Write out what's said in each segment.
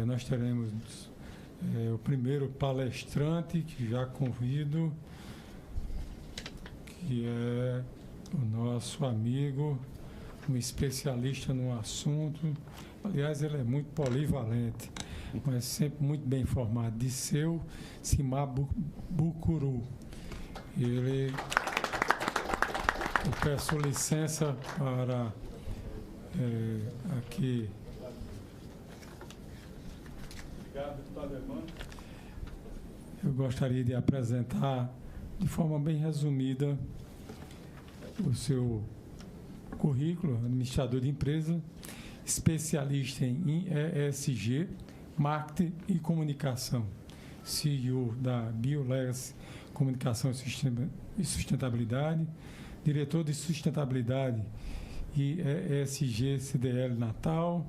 nós teremos o primeiro palestrante, que já convido, que é o nosso amigo, um especialista no assunto. Aliás, ele é muito polivalente, mas sempre muito bem informado. Disseu Simabucuru. Eu peço licença para aqui. Obrigado, deputado Evandro. Eu gostaria de apresentar de forma bem resumida o seu currículo: administrador de empresa, especialista em ESG, marketing e comunicação, CEO da BioLegacy Comunicação e Sustentabilidade, diretor de sustentabilidade e ESG CDL Natal,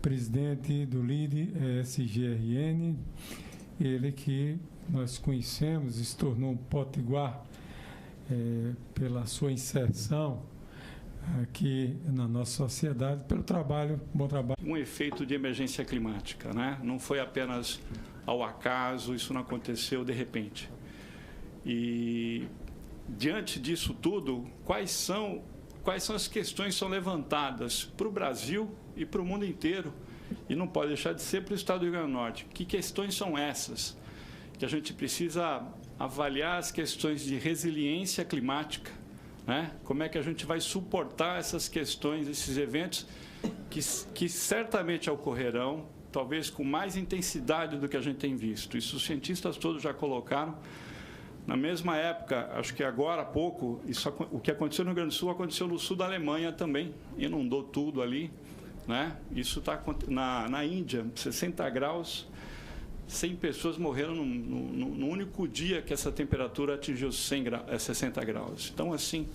presidente do LIDE ESGRN, ele que nós conhecemos e se tornou um potiguar pela sua inserção aqui na nossa sociedade, pelo trabalho, bom trabalho. Um efeito de emergência climática, né? Não foi apenas ao acaso, isso não aconteceu de repente. E, diante disso tudo, quais são as questões que são levantadas para o Brasil e para o mundo inteiro, e não pode deixar de ser para o Estado do Rio Grande do Norte? Que questões são essas? Que a gente precisa avaliar as questões de resiliência climática, né? Como é que a gente vai suportar essas questões, esses eventos que certamente ocorrerão, talvez com mais intensidade do que a gente tem visto. Isso os cientistas todos já colocaram. Na mesma época, acho que agora há pouco, o que aconteceu no Rio Grande do Sul aconteceu no sul da Alemanha também, inundou tudo ali, né? Isso está na Índia, 60 graus, 100 pessoas morreram no único dia que essa temperatura atingiu 60 graus. Então, assim,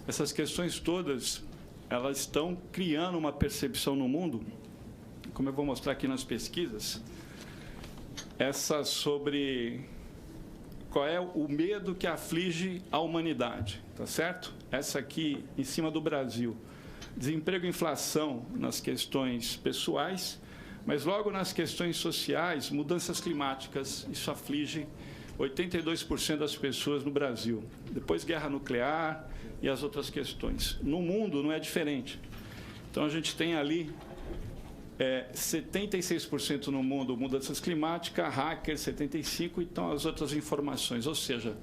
essas questões todas, elas estão criando uma percepção no mundo, como eu vou mostrar aqui nas pesquisas, essa sobre qual é o medo que aflige a humanidade, tá certo? Essa aqui, em cima do Brasil. Desemprego e inflação nas questões pessoais, mas logo nas questões sociais, mudanças climáticas, isso aflige 82% das pessoas no Brasil. Depois guerra nuclear e as outras questões. No mundo não é diferente. Então a gente tem ali 76% no mundo mudanças climáticas, hackers 75%, então as outras informações. Ou seja,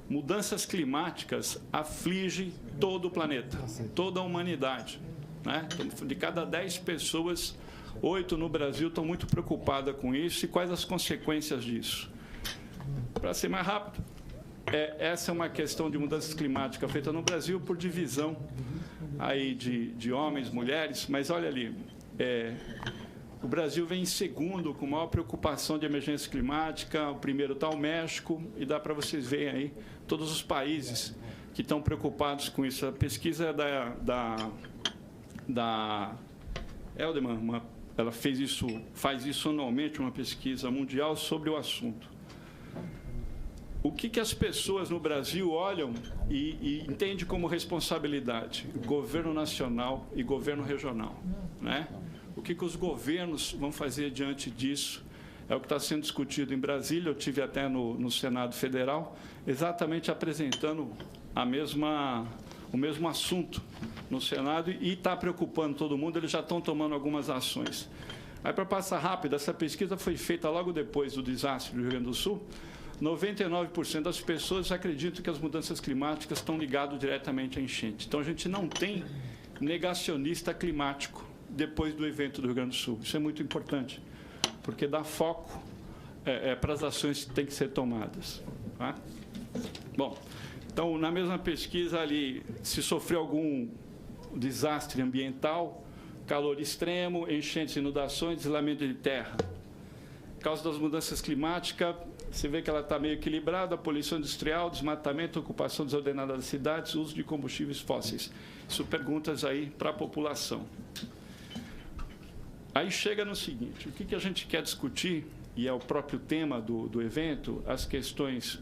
mudanças climáticas afligem todo o planeta, toda a humanidade, né? Então, de cada 10 pessoas, 8 no Brasil estão muito preocupadas com isso. E quais as consequências disso? Para ser mais rápido, essa é uma questão de mudanças climáticas feita no Brasil por divisão aí de homens, mulheres, mas olha ali, o Brasil vem em segundo com maior preocupação de emergência climática. O primeiro está o México, e dá para vocês verem aí todos os países que estão preocupados com isso. A pesquisa é da Elderman, ela faz isso anualmente, uma pesquisa mundial sobre o assunto. O que as pessoas no Brasil olham e entendem como responsabilidade? Governo nacional e governo regional, né? O que os governos vão fazer diante disso? É o que está sendo discutido em Brasília. Eu tive até no Senado Federal, exatamente apresentando o mesmo assunto no Senado, e está preocupando todo mundo. Eles já estão tomando algumas ações. Aí, para passar rápido, essa pesquisa foi feita logo depois do desastre do Rio Grande do Sul. 99% das pessoas acreditam que as mudanças climáticas estão ligadas diretamente à enchente. Então, a gente não tem negacionista climático depois do evento do Rio Grande do Sul. Isso é muito importante, porque dá foco para as ações que têm que ser tomadas, tá? Bom, então, na mesma pesquisa ali, se sofreu algum desastre ambiental, calor extremo, enchentes, inundações, deslizamento de terra. Por causa das mudanças climáticas, você vê que ela está meio equilibrada: poluição industrial, desmatamento, ocupação desordenada das cidades, uso de combustíveis fósseis. Isso perguntas aí para a população. Aí chega no seguinte: o que a gente quer discutir, e é o próprio tema do evento, as questões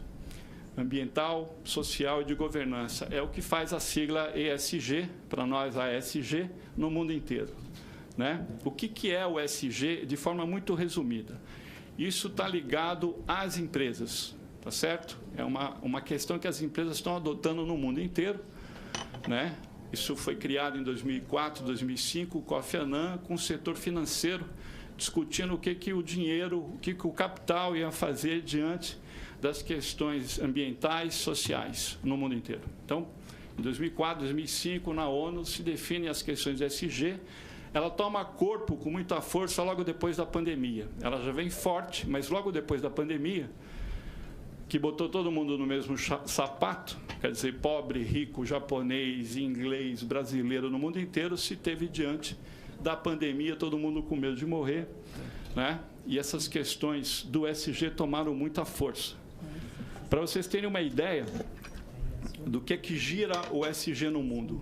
ambiental, social e de governança. É o que faz a sigla ESG, para nós a ESG, no mundo inteiro. né? O que é o ESG de forma muito resumida? Isso está ligado às empresas, tá certo? É uma questão que as empresas estão adotando no mundo inteiro, né? Isso foi criado em 2004, 2005, o Kofi Annan, com o setor financeiro, discutindo o que o dinheiro, o que o capital ia fazer diante das questões ambientais, sociais, no mundo inteiro. Então, em 2004, 2005, na ONU, se definem as questões de ESG. Ela toma corpo com muita força logo depois da pandemia. Ela já vem forte, mas logo depois da pandemia, que botou todo mundo no mesmo sapato, quer dizer, pobre, rico, japonês, inglês, brasileiro, no mundo inteiro, se teve diante da pandemia, todo mundo com medo de morrer, né? E essas questões do ESG tomaram muita força. Para vocês terem uma ideia do que gira o ESG no mundo,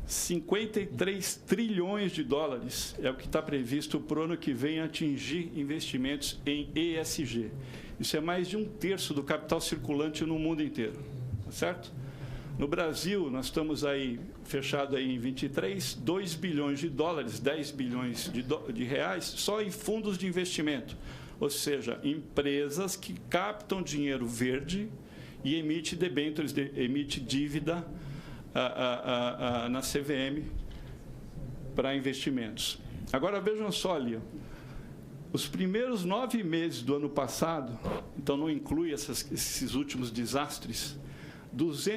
53 trilhões de dólares é o que está previsto para o ano que vem atingir investimentos em ESG. Isso é mais de 1/3 do capital circulante no mundo inteiro, tá certo? No Brasil, nós estamos aí fechado aí em 23, 2 bilhões de dólares, 10 bilhões de reais, só em fundos de investimento, ou seja, empresas que captam dinheiro verde e emite debêntures, emite dívida na CVM para investimentos. Agora, vejam só ali, os primeiros 9 meses do ano passado, então não inclui esses últimos desastres,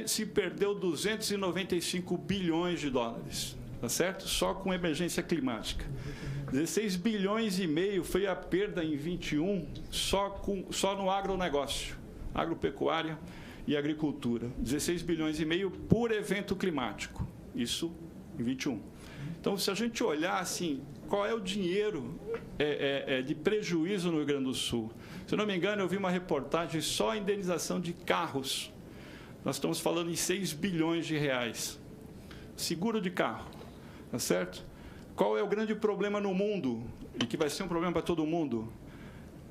se perdeu 295 bilhões de dólares, tá certo? Só com emergência climática. 16 bilhões e meio foi a perda em 21 só no agronegócio, agropecuária e agricultura. 16 bilhões e meio por evento climático, isso em 21. Então, se a gente olhar assim, qual é o dinheiro de prejuízo no Rio Grande do Sul? Se eu não me engano, eu vi uma reportagem só a indenização de carros. Nós estamos falando em 6 bilhões de reais. Seguro de carro, tá certo? Qual é o grande problema no mundo, e que vai ser um problema para todo mundo?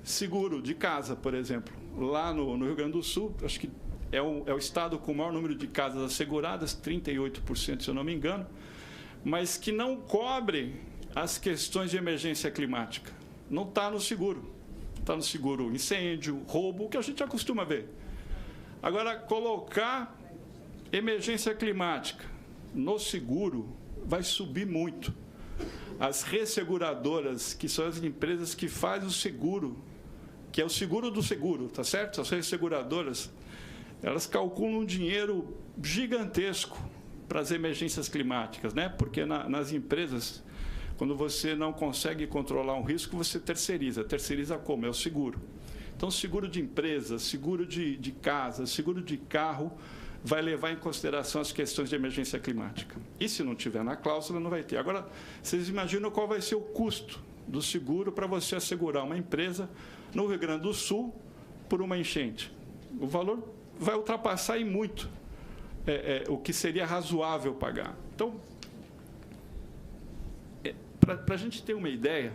Seguro de casa, por exemplo. Lá no Rio Grande do Sul, acho que é o estado com o maior número de casas asseguradas, 38%, se eu não me engano, mas que não cobre as questões de emergência climática. Não está no seguro. Está no seguro incêndio, roubo, que a gente acostuma ver. Agora, colocar emergência climática no seguro vai subir muito. As resseguradoras, que são as empresas que fazem o seguro, que é o seguro do seguro, tá certo? As resseguradoras, elas calculam um dinheiro gigantesco para as emergências climáticas, né? Porque nas empresas, quando você não consegue controlar um risco, você terceiriza. Terceiriza como? É o seguro. Então, seguro de empresa, seguro de casa, seguro de carro, vai levar em consideração as questões de emergência climática. E se não tiver na cláusula, não vai ter. Agora, vocês imaginam qual vai ser o custo do seguro para você assegurar uma empresa no Rio Grande do Sul por uma enchente? O valor vai ultrapassar em muito o que seria razoável pagar. Então, para a gente ter uma ideia,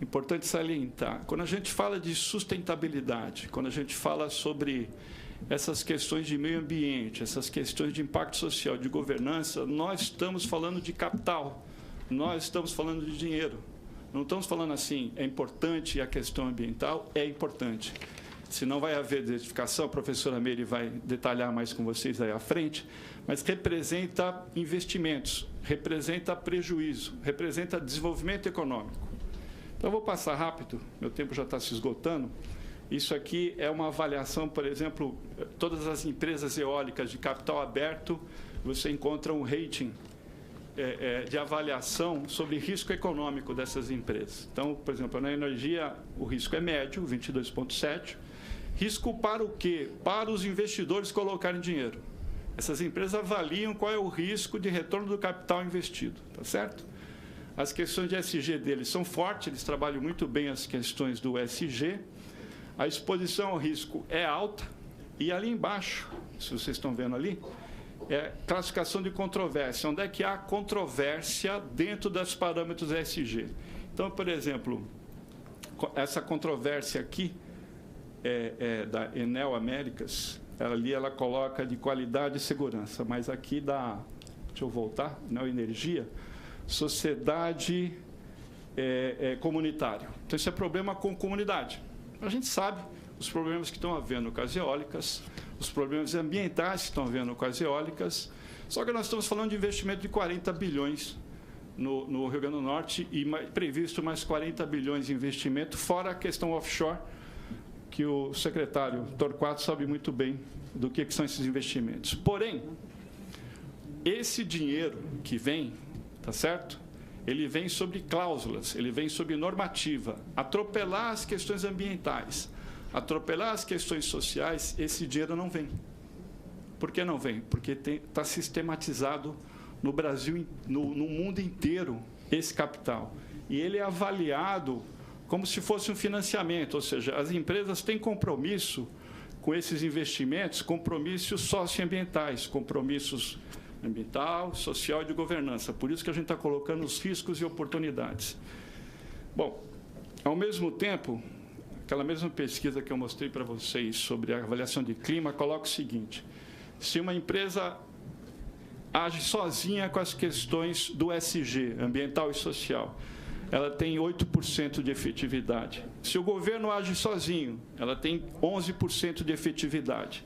importante salientar, quando a gente fala de sustentabilidade, quando a gente fala sobre essas questões de meio ambiente, essas questões de impacto social, de governança, nós estamos falando de capital, nós estamos falando de dinheiro. Não estamos falando assim, é importante a questão ambiental, é importante. Se não vai haver desertificação, a professora Meire vai detalhar mais com vocês aí à frente, mas representa investimentos, representa prejuízo, representa desenvolvimento econômico. Então, eu vou passar rápido, meu tempo já está se esgotando. Isso aqui é uma avaliação, por exemplo, todas as empresas eólicas de capital aberto, você encontra um rating de avaliação sobre risco econômico dessas empresas. Então, por exemplo, na energia, o risco é médio, 22,7. Risco para o quê? Para os investidores colocarem dinheiro. Essas empresas avaliam qual é o risco de retorno do capital investido, tá certo? As questões de ESG deles são fortes, eles trabalham muito bem as questões do ESG. A exposição ao risco é alta. E ali embaixo, se vocês estão vendo ali, é classificação de controvérsia. Onde é que há controvérsia dentro dos parâmetros ESG? Então, por exemplo, essa controvérsia aqui é da Enel Américas. Ali ela coloca de qualidade e segurança. Mas aqui deixa eu voltar, Enel Energia, sociedade comunitário. Então, esse é problema com comunidade. A gente sabe os problemas que estão havendo com as eólicas, os problemas ambientais que estão havendo com as eólicas, só que nós estamos falando de investimento de 40 bilhões no Rio Grande do Norte e previsto mais 40 bilhões de investimento, fora a questão offshore, que o secretário Torquato sabe muito bem do que são esses investimentos. Porém, esse dinheiro que vem, tá certo? Ele vem sobre cláusulas, ele vem sobre normativa. Atropelar as questões ambientais, atropelar as questões sociais, esse dinheiro não vem. Por que não vem? Porque está sistematizado no Brasil, no mundo inteiro, esse capital. E ele é avaliado como se fosse um financiamento, ou seja, as empresas têm compromisso com esses investimentos, compromissos socioambientais, compromissos ambiental, social e de governança. Por isso que a gente está colocando os riscos e oportunidades. Bom, ao mesmo tempo, aquela mesma pesquisa que eu mostrei para vocês sobre a avaliação de clima, coloca o seguinte: se uma empresa age sozinha com as questões do ESG, ambiental e social, ela tem 8% de efetividade. Se o governo age sozinho, ela tem 11% de efetividade.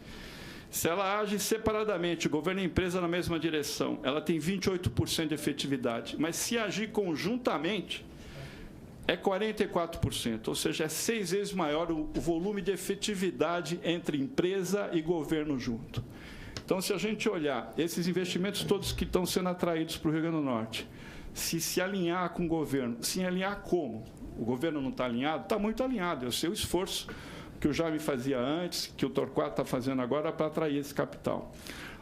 Se ela age separadamente, o governo e a empresa na mesma direção, ela tem 28% de efetividade. Mas se agir conjuntamente, é 44%, ou seja, é 6 vezes maior o volume de efetividade entre empresa e governo junto. Então, se a gente olhar esses investimentos todos que estão sendo atraídos para o Rio Grande do Norte, se alinhar com o governo, se alinhar como? O governo não está alinhado? Está muito alinhado, eu sei o esforço que o Jaime fazia antes, que o Torquato está fazendo agora para atrair esse capital.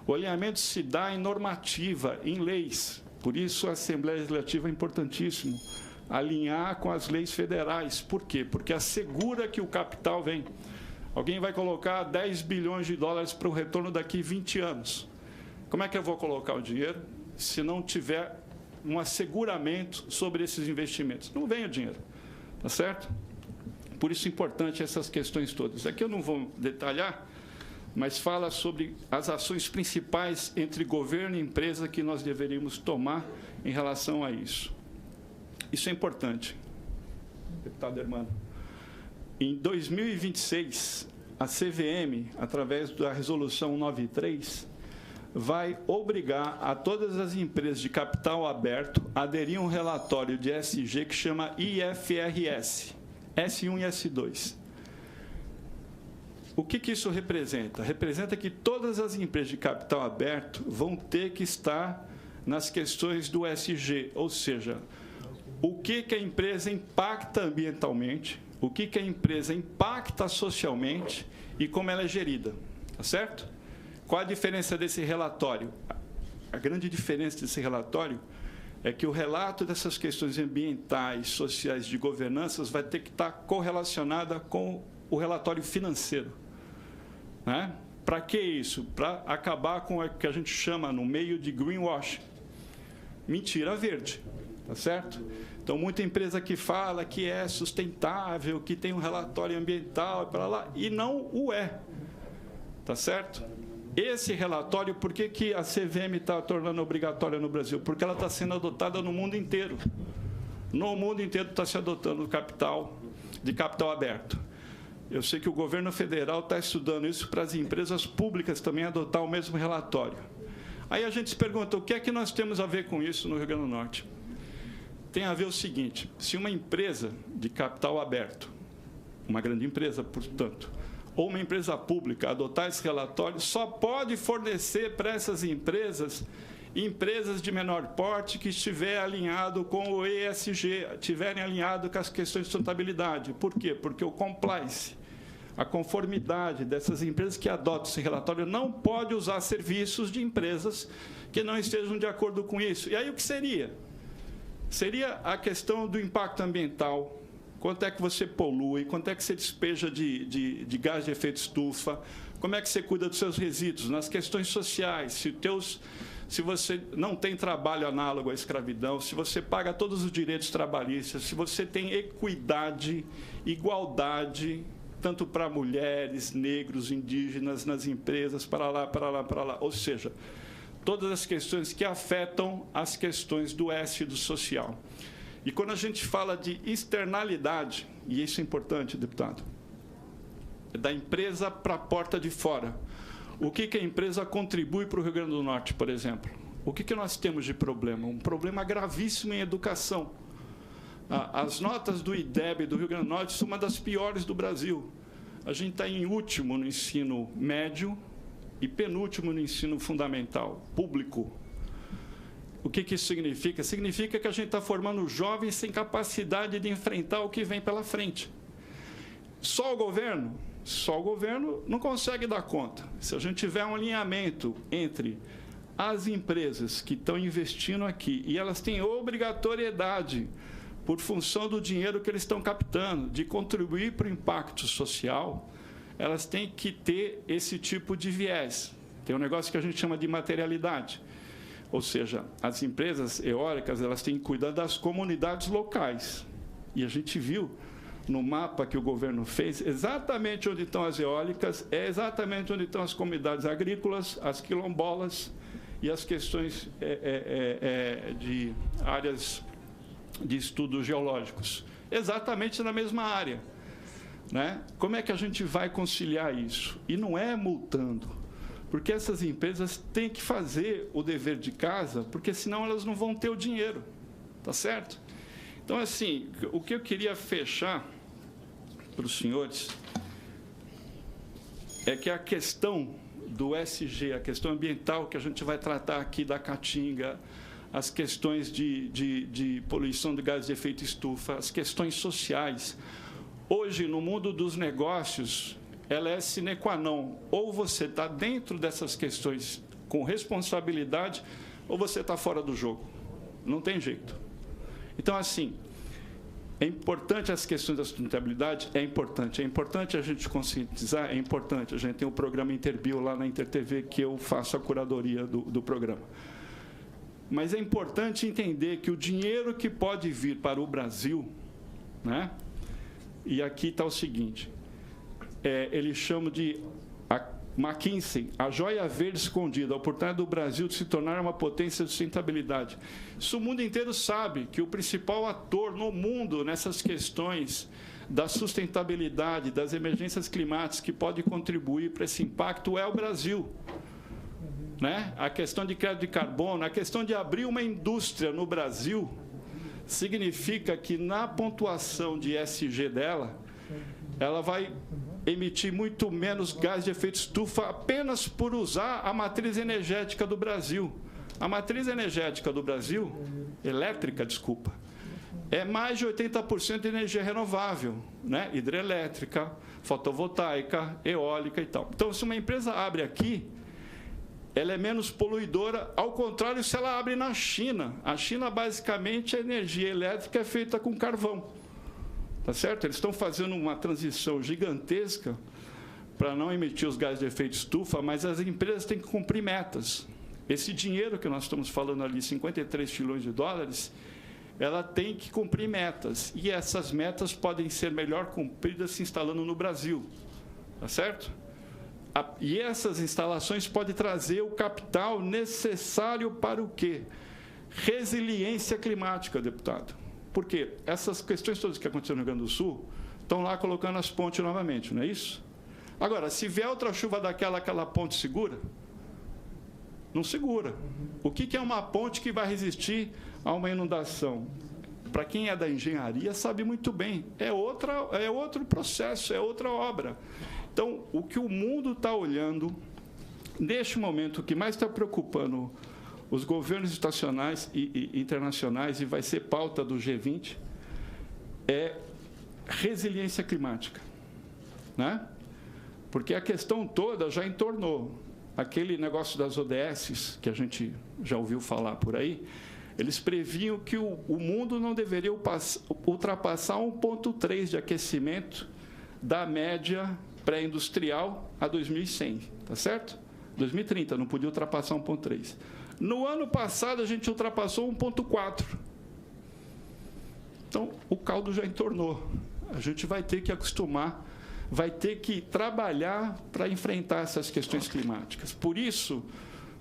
O alinhamento se dá em normativa, em leis, por isso a Assembleia Legislativa é importantíssimo, alinhar com as leis federais. Por quê? Porque assegura que o capital vem. Alguém vai colocar 10 bilhões de dólares para o retorno daqui a 20 anos. Como é que eu vou colocar o dinheiro se não tiver um asseguramento sobre esses investimentos? Não vem o dinheiro, tá certo? Por isso é importante essas questões todas. Aqui eu não vou detalhar, mas fala sobre as ações principais entre governo e empresa que nós deveríamos tomar em relação a isso. Isso é importante, deputado Hermano. Em 2026, a CVM, através da Resolução 93, vai obrigar a todas as empresas de capital aberto a aderir a um relatório de ESG que chama IFRS, S1 e S2. O que isso representa? Representa que todas as empresas de capital aberto vão ter que estar nas questões do ESG, ou seja, o que a empresa impacta ambientalmente, o que a empresa impacta socialmente e como ela é gerida, tá certo? Qual a diferença desse relatório? A grande diferença desse relatório é que o relato dessas questões ambientais, sociais, de governanças vai ter que estar correlacionada com o relatório financeiro, né? Para que isso? Para acabar com o que a gente chama no meio de greenwashing, mentira verde, tá certo? Então, muita empresa que fala que é sustentável, que tem um relatório ambiental para lá, e não o é, tá certo? Esse relatório, por que a CVM está tornando obrigatória no Brasil? Porque ela está sendo adotada no mundo inteiro. No mundo inteiro está se adotando de capital aberto. Eu sei que o governo federal está estudando isso para as empresas públicas também adotar o mesmo relatório. Aí a gente se pergunta, o que é que nós temos a ver com isso no Rio Grande do Norte? Tem a ver o seguinte: se uma empresa de capital aberto, uma grande empresa, portanto, ou uma empresa pública adotar esse relatório, só pode fornecer para essas empresas de menor porte que estiver alinhado com o ESG, estiverem alinhado com as questões de sustentabilidade. Por quê? Porque o compliance, a conformidade dessas empresas que adotam esse relatório não pode usar serviços de empresas que não estejam de acordo com isso. E aí o que seria? Seria a questão do impacto ambiental, quanto é que você polui, quanto é que você despeja de gás de efeito estufa, como é que você cuida dos seus resíduos, nas questões sociais, se você não tem trabalho análogo à escravidão, se você paga todos os direitos trabalhistas, se você tem equidade, igualdade, tanto para mulheres, negros, indígenas, nas empresas, para lá. Ou seja, todas as questões que afetam as questões do S e do social. E quando a gente fala de externalidade, e isso é importante, deputado, é da empresa para a porta de fora. O que a empresa contribui para o Rio Grande do Norte, por exemplo? O que nós temos de problema? Um problema gravíssimo em educação. As notas do IDEB do Rio Grande do Norte são uma das piores do Brasil. A gente está em último no ensino médio e penúltimo no ensino fundamental, público. O que isso significa? Significa que a gente está formando jovens sem capacidade de enfrentar o que vem pela frente. Só o governo não consegue dar conta. Se a gente tiver um alinhamento entre as empresas que estão investindo aqui, e elas têm obrigatoriedade, por função do dinheiro que eles estão captando, de contribuir para o impacto social, elas têm que ter esse tipo de viés. Tem um negócio que a gente chama de materialidade. Ou seja, as empresas eólicas, elas têm que cuidar das comunidades locais. E a gente viu no mapa que o governo fez, exatamente onde estão as eólicas, é exatamente onde estão as comunidades agrícolas, as quilombolas e as questões de áreas de estudos geológicos. Exatamente na mesma área. Né? Como é que a gente vai conciliar isso? E não é multando, porque essas empresas têm que fazer o dever de casa, porque senão elas não vão ter o dinheiro. Tá certo? Então, assim, o que eu queria fechar para os senhores é que a questão do SG, a questão ambiental que a gente vai tratar aqui da Caatinga, as questões de poluição de gases de efeito estufa, as questões sociais, hoje, no mundo dos negócios, ela é sine qua non. Ou você está dentro dessas questões com responsabilidade, ou você está fora do jogo. Não tem jeito. Então, assim, é importante as questões da sustentabilidade? É importante a gente conscientizar? É importante. A gente tem o programa Interbio lá na InterTV, que eu faço a curadoria do programa. Mas é importante entender que o dinheiro que pode vir para o Brasil, né? E aqui está o seguinte, eles chamam de McKinsey, a joia verde escondida, a oportunidade do Brasil de se tornar uma potência de sustentabilidade. Isso o mundo inteiro sabe, que o principal ator no mundo nessas questões da sustentabilidade, das emergências climáticas que pode contribuir para esse impacto é o Brasil. Né? A questão de crédito de carbono, a questão de abrir uma indústria no Brasil, significa que na pontuação de ESG dela, ela vai emitir muito menos gás de efeito estufa apenas por usar a matriz energética do Brasil. A matriz energética do Brasil, elétrica, desculpa, é mais de 80% de energia renovável, né? Hidrelétrica, fotovoltaica, eólica e tal. Então, se uma empresa abre aqui, ela é menos poluidora, ao contrário, se ela abre na China. A China, basicamente, a energia elétrica é feita com carvão. Tá certo? Eles estão fazendo uma transição gigantesca para não emitir os gases de efeito estufa, mas as empresas têm que cumprir metas. Esse dinheiro que nós estamos falando ali, 53 trilhões de dólares, ela tem que cumprir metas. E essas metas podem ser melhor cumpridas se instalando no Brasil. Tá certo? E essas instalações podem trazer o capital necessário para o quê? Resiliência climática, deputado. Porque essas questões todas que aconteceram no Rio Grande do Sul estão lá colocando as pontes novamente, não é isso? Agora, se vier outra chuva daquela, aquela ponte segura? Não segura. O que é uma ponte que vai resistir a uma inundação? Para quem é da engenharia, sabe muito bem. É outro processo, é outra obra. Então, o que o mundo está olhando, neste momento, o que mais está preocupando os governos estacionais e internacionais, e vai ser pauta do G20, é resiliência climática. Né? Porque a questão toda já entornou. Aquele negócio das ODS, que a gente já ouviu falar por aí, eles previam que o mundo não deveria ultrapassar 1,3 de aquecimento da média pré-industrial a 2100, tá certo? 2030, não podia ultrapassar 1,3. No ano passado, a gente ultrapassou 1,4. Então, o caldo já entornou. A gente vai ter que acostumar, vai ter que trabalhar para enfrentar essas questões climáticas. Por isso,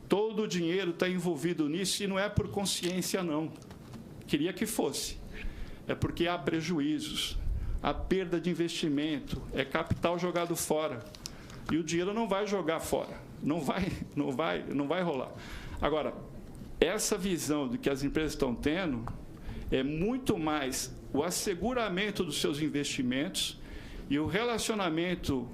todo o dinheiro está envolvido nisso, e não é por consciência, não. Queria que fosse. é porque há prejuízos, há perda de investimento, é capital jogado fora. E o dinheiro não vai jogar fora, não vai rolar. Agora, essa visão do que as empresas estão tendo é muito mais o asseguramento dos seus investimentos e o relacionamento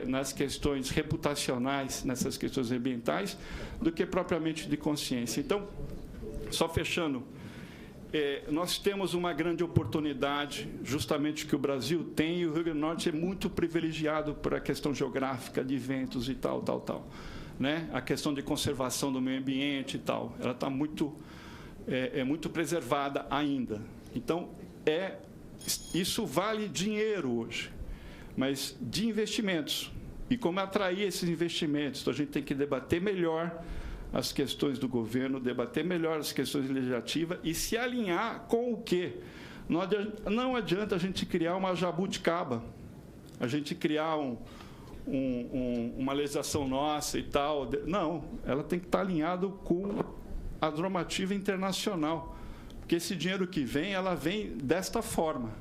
nas questões reputacionais, nessas questões ambientais, do que propriamente de consciência. Então, só fechando, nós temos uma grande oportunidade, justamente que o Brasil tem, e o Rio Grande do Norte é muito privilegiado por a questão geográfica de ventos e tal. Né? A questão de conservação do meio ambiente e tal, ela está muito preservada ainda. Então, isso vale dinheiro hoje, mas de investimentos. E como atrair esses investimentos? Então, a gente tem que debater melhor as questões do governo, debater melhor as questões legislativas e se alinhar com o quê? Não adianta a gente criar uma jabuticaba, a gente criar uma legislação nossa e tal. Não, ela tem que estar alinhada com a normativa internacional, porque esse dinheiro que vem, ela vem desta forma,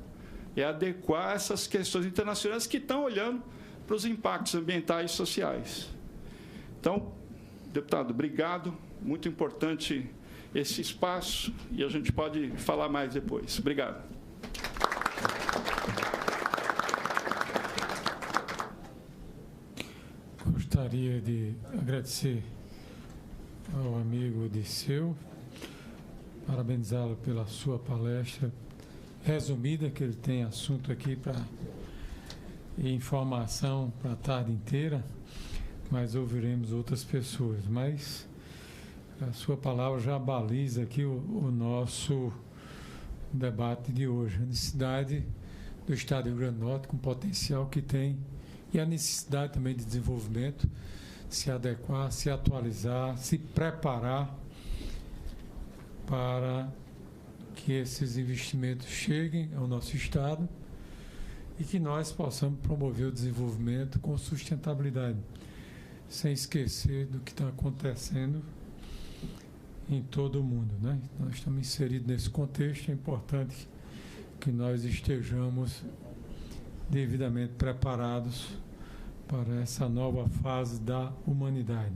é adequar essas questões internacionais que estão olhando para os impactos ambientais e sociais. Então, deputado, obrigado, muito importante esse espaço e a gente pode falar mais depois. Obrigado. Gostaria de agradecer ao amigo Odisseu, parabenizá-lo pela sua palestra resumida, que ele tem assunto aqui e informação para a tarde inteira, mas ouviremos outras pessoas. Mas a sua palavra já baliza aqui o nosso debate de hoje, a necessidade do Estado do Rio Grande do Norte, com o potencial que tem, e a necessidade também de desenvolvimento, se adequar, se atualizar, se preparar para que esses investimentos cheguem ao nosso Estado e que nós possamos promover o desenvolvimento com sustentabilidade, sem esquecer do que está acontecendo em todo o mundo, né? Nós estamos inseridos nesse contexto, é importante que nós estejamos devidamente preparados para essa nova fase da humanidade.